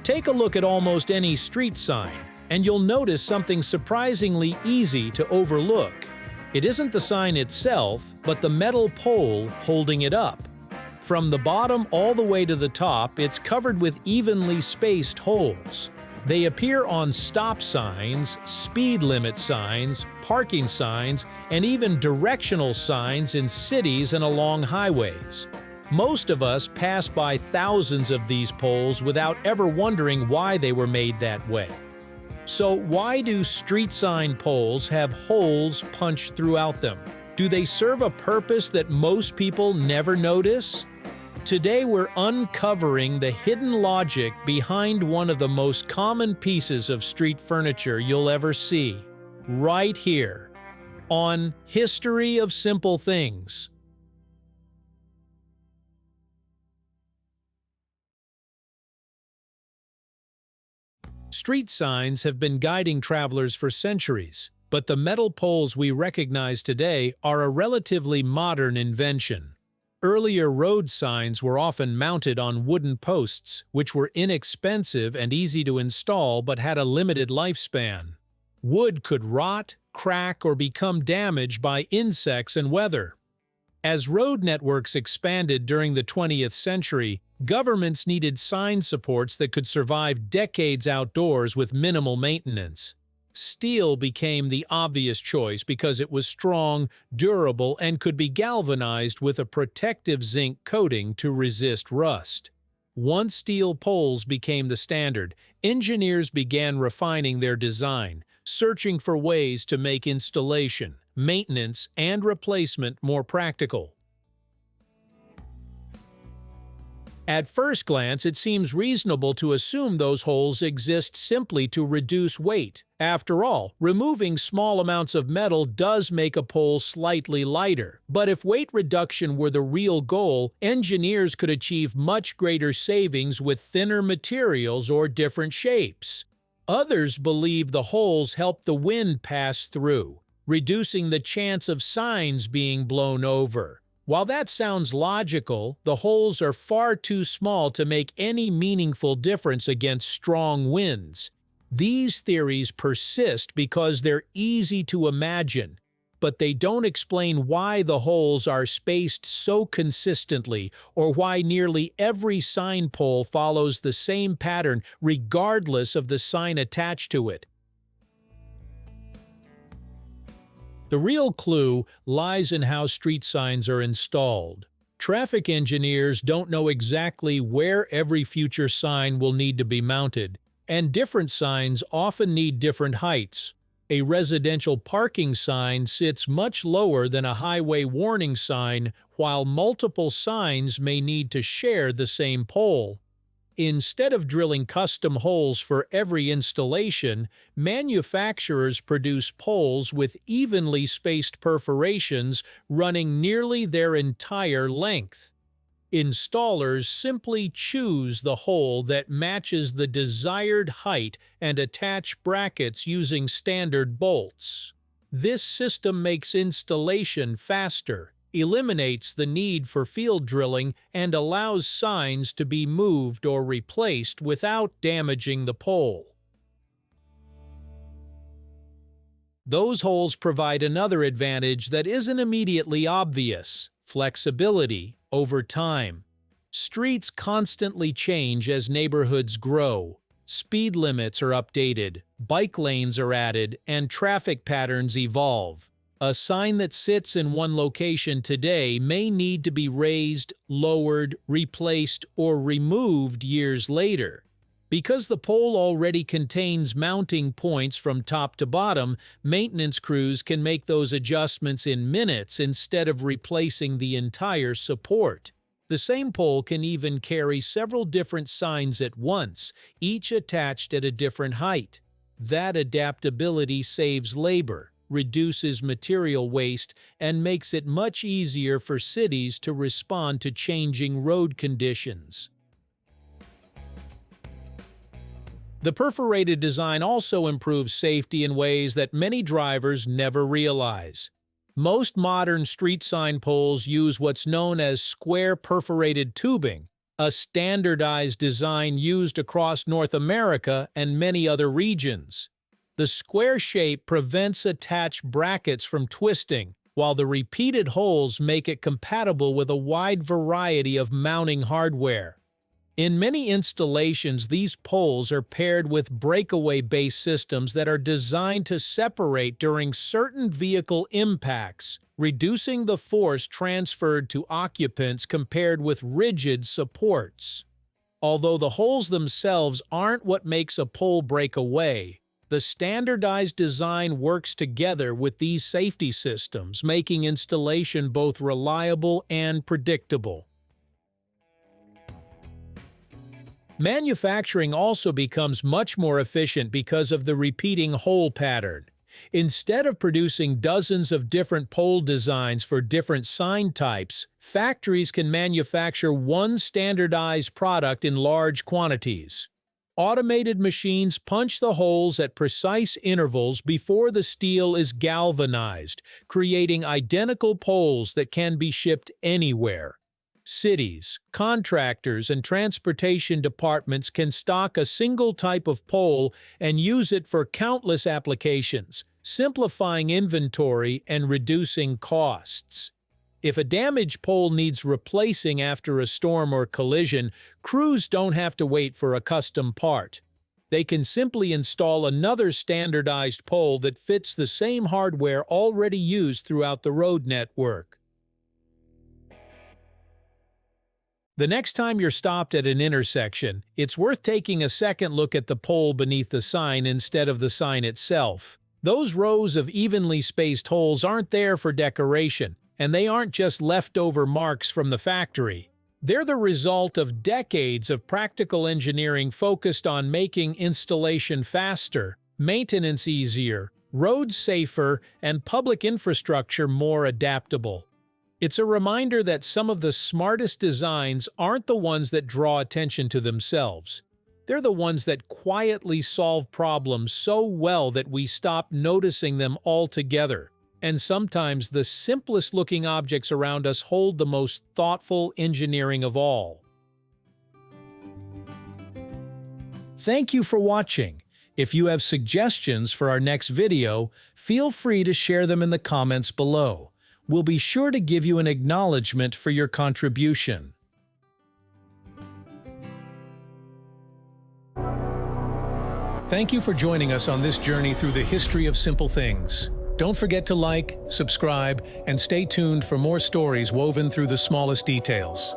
Take a look at almost any street sign, and you'll notice something surprisingly easy to overlook. It isn't the sign itself, but the metal pole holding it up. From the bottom all the way to the top, it's covered with evenly spaced holes. They appear on stop signs, speed limit signs, parking signs, and even directional signs in cities and along highways. Most of us pass by thousands of these poles without ever wondering why they were made that way. So why do street sign poles have holes punched throughout them? Do they serve a purpose that most people never notice? Today we're uncovering the hidden logic behind one of the most common pieces of street furniture you'll ever see, right here, on History of Simple Things. Street signs have been guiding travelers for centuries, but the metal poles we recognize today are a relatively modern invention. Earlier road signs were often mounted on wooden posts, which were inexpensive and easy to install but had a limited lifespan. Wood could rot, crack, or become damaged by insects and weather. As road networks expanded during the 20th century, governments needed sign supports that could survive decades outdoors with minimal maintenance. Steel became the obvious choice because it was strong, durable, and could be galvanized with a protective zinc coating to resist rust. Once steel poles became the standard, engineers began refining their design, searching for ways to make installation, maintenance, and replacement more practical. At first glance, it seems reasonable to assume those holes exist simply to reduce weight. After all, removing small amounts of metal does make a pole slightly lighter. But if weight reduction were the real goal, engineers could achieve much greater savings with thinner materials or different shapes. Others believe the holes help the wind pass through, reducing the chance of signs being blown over. While that sounds logical, the holes are far too small to make any meaningful difference against strong winds. These theories persist because they're easy to imagine, but they don't explain why the holes are spaced so consistently or why nearly every sign pole follows the same pattern regardless of the sign attached to it. The real clue lies in how street signs are installed. Traffic engineers don't know exactly where every future sign will need to be mounted, and different signs often need different heights. A residential parking sign sits much lower than a highway warning sign, while multiple signs may need to share the same pole. Instead of drilling custom holes for every installation, manufacturers produce poles with evenly spaced perforations running nearly their entire length. Installers simply choose the hole that matches the desired height and attach brackets using standard bolts. This system makes installation faster, eliminates the need for field drilling, and allows signs to be moved or replaced without damaging the pole. Those holes provide another advantage that isn't immediately obvious: flexibility over time. Streets constantly change as neighborhoods grow. Speed limits are updated, bike lanes are added, and traffic patterns evolve. A sign that sits in one location today may need to be raised, lowered, replaced, or removed years later. Because the pole already contains mounting points from top to bottom, maintenance crews can make those adjustments in minutes instead of replacing the entire support. The same pole can even carry several different signs at once, each attached at a different height. That adaptability saves labor, reduces material waste, and makes it much easier for cities to respond to changing road conditions. The perforated design also improves safety in ways that many drivers never realize. Most modern street sign poles use what's known as square perforated tubing, a standardized design used across North America and many other regions. The square shape prevents attached brackets from twisting, while the repeated holes make it compatible with a wide variety of mounting hardware. In many installations, these poles are paired with breakaway-based systems that are designed to separate during certain vehicle impacts, reducing the force transferred to occupants compared with rigid supports. Although the holes themselves aren't what makes a pole break away, the standardized design works together with these safety systems, making installation both reliable and predictable. Manufacturing also becomes much more efficient because of the repeating hole pattern. Instead of producing dozens of different pole designs for different sign types, factories can manufacture one standardized product in large quantities. Automated machines punch the holes at precise intervals before the steel is galvanized, creating identical poles that can be shipped anywhere. Cities, contractors, and transportation departments can stock a single type of pole and use it for countless applications, simplifying inventory and reducing costs. If a damaged pole needs replacing after a storm or collision, crews don't have to wait for a custom part. They can simply install another standardized pole that fits the same hardware already used throughout the road network. The next time you're stopped at an intersection, it's worth taking a second look at the pole beneath the sign instead of the sign itself. Those rows of evenly spaced holes aren't there for decoration, and they aren't just leftover marks from the factory. They're the result of decades of practical engineering focused on making installation faster, maintenance easier, roads safer, and public infrastructure more adaptable. It's a reminder that some of the smartest designs aren't the ones that draw attention to themselves. They're the ones that quietly solve problems so well that we stop noticing them altogether. And sometimes the simplest-looking objects around us hold the most thoughtful engineering of all. Thank you for watching. If you have suggestions for our next video, feel free to share them in the comments below. We'll be sure to give you an acknowledgement for your contribution. Thank you for joining us on this journey through the history of simple things. Don't forget to like, subscribe, and stay tuned for more stories woven through the smallest details.